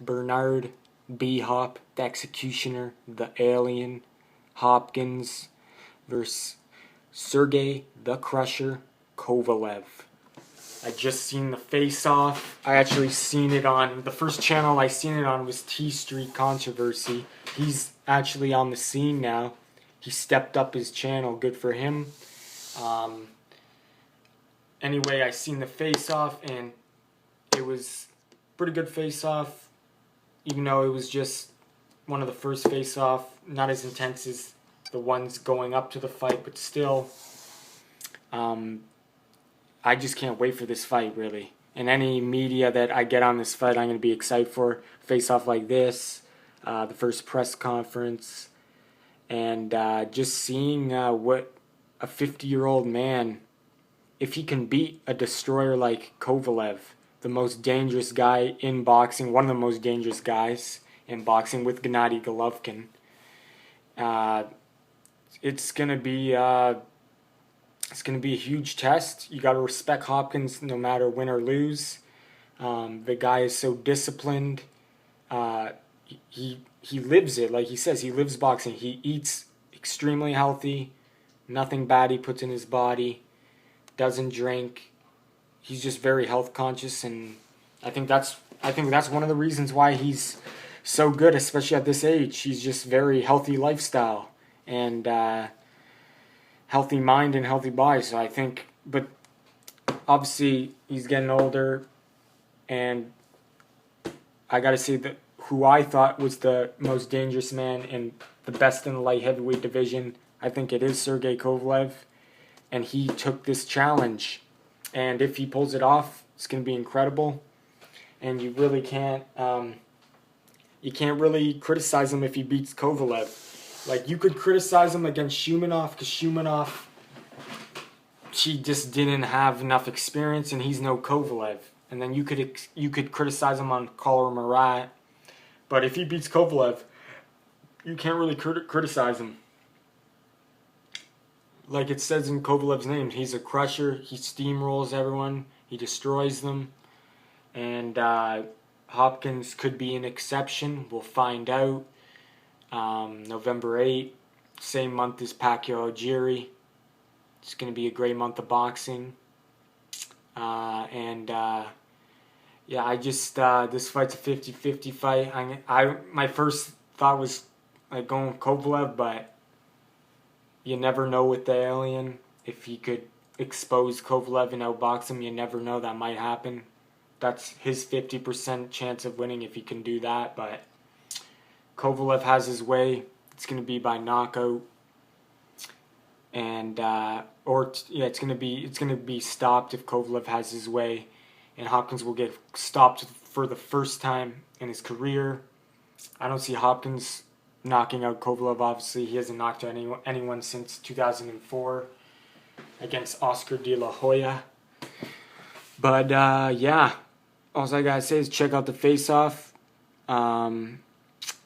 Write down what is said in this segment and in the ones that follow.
Bernard B. Hop, the Executioner, the Alien, Hopkins versus Sergey the Crusher Kovalev. I just seen the face-off. I actually seen it on the first channel I seen it on was T Street Controversy. He's actually on the scene now. He stepped up his channel. Good for him. Anyway, I seen the face-off and it was pretty good face-off. Even though it was just one of the first face-off, not as intense as the ones going up to the fight, but still. I just can't wait for this fight, really. And any media that I get on this fight, I'm going to be excited for. Face-off like this, the first press conference, and just seeing what a 50-year-old man, if he can beat a destroyer like Kovalev, the most dangerous guy in boxing, one of the most dangerous guys in boxing with Gennady Golovkin, it's going to be... it's going to be a huge test. You got to respect Hopkins no matter win or lose. The guy is so disciplined. He lives it. Like he says, he lives boxing. He eats extremely healthy. Nothing bad he puts in his body. Doesn't drink. He's just very health conscious, and I think that's one of the reasons why he's so good, especially at this age. He's just very healthy lifestyle and healthy mind and healthy body. So I think, but obviously he's getting older, and I gotta say that who I thought was the most dangerous man and the best in the light heavyweight division, I think it is Sergey Kovalev, and he took this challenge, and if he pulls it off, it's gonna be incredible, and you really can't really criticize him if he beats Kovalev. Like, you could criticize him against Shumenov because Shumenov, she just didn't have enough experience, and he's no Kovalev. And then you could criticize him on Collar Marat, but if he beats Kovalev, you can't really criticize him. Like it says in Kovalev's name, he's a crusher. He steamrolls everyone. He destroys them. And Hopkins could be an exception. We'll find out. November 8th, same month as Pacquiao Algieri. It's going to be a great month of boxing. Yeah, I just, this fight's a 50-50 fight. My first thought was like going Kovalev, but you never know with the Alien. If he could expose Kovalev and outbox him, you never know, that might happen. That's his 50% chance of winning if he can do that, but Kovalev has his way. It's going to be by knockout, and it's going to be stopped if Kovalev has his way, and Hopkins will get stopped for the first time in his career. I don't see Hopkins knocking out Kovalev. Obviously, he hasn't knocked out anyone since 2004 against Oscar De La Hoya. But yeah, all I gotta say is check out the face-off.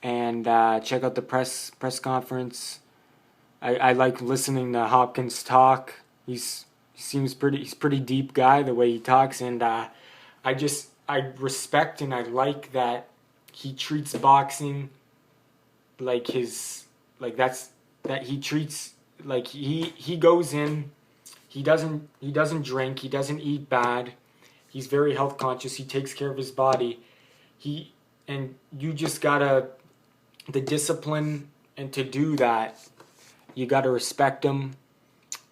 And check out the press conference. I like listening to Hopkins talk. He's pretty deep guy the way he talks, and I respect and I like that he treats boxing like he goes in. He doesn't drink. He doesn't eat bad. He's very health conscious. He takes care of his body. And you just gotta, the discipline, and to do that, you gotta respect him.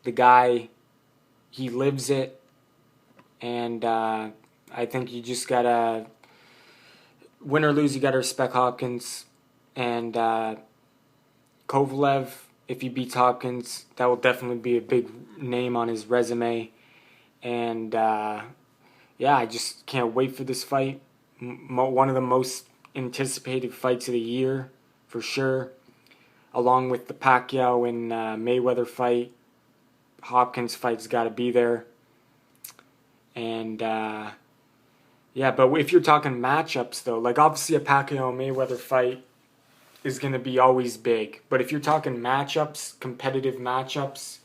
The guy, he lives it, and I think you just gotta, win or lose, you gotta respect Hopkins. And Kovalev, if he beats Hopkins, that will definitely be a big name on his resume. And yeah, I just can't wait for this fight. One of the most anticipated fights of the year, for sure. Along with the Pacquiao and Mayweather fight, Hopkins fight's got to be there. And yeah, but if you're talking matchups, though, like obviously a Pacquiao Mayweather fight is going to be always big. But if you're talking matchups, competitive matchups,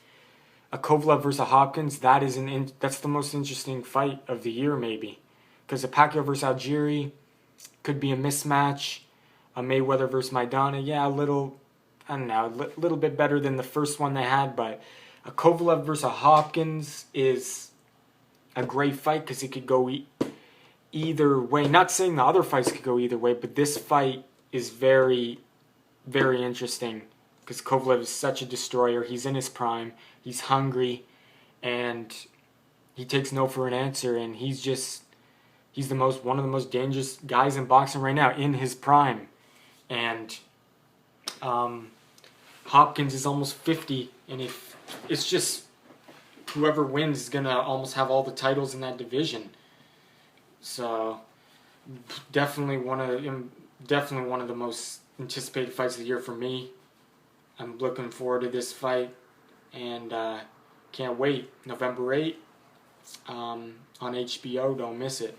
a Kovalev versus a Hopkins, that's the most interesting fight of the year, maybe. Because a Pacquiao versus Algieri, Could be a mismatch. A Mayweather versus Maidana, yeah, a little, I don't know, a little bit better than the first one they had, but a Kovalev versus a Hopkins is a great fight because it could go either way. Not saying the other fights could go either way, but this fight is very, very interesting because Kovalev is such a destroyer. He's in his prime. He's hungry, and he takes no for an answer. And he's one of the most dangerous guys in boxing right now in his prime. And Hopkins is almost 50, and if it's just whoever wins is gonna almost have all the titles in that division. So definitely one of the most anticipated fights of the year for me. I'm looking forward to this fight, and can't wait. November 8th on HBO. Don't miss it.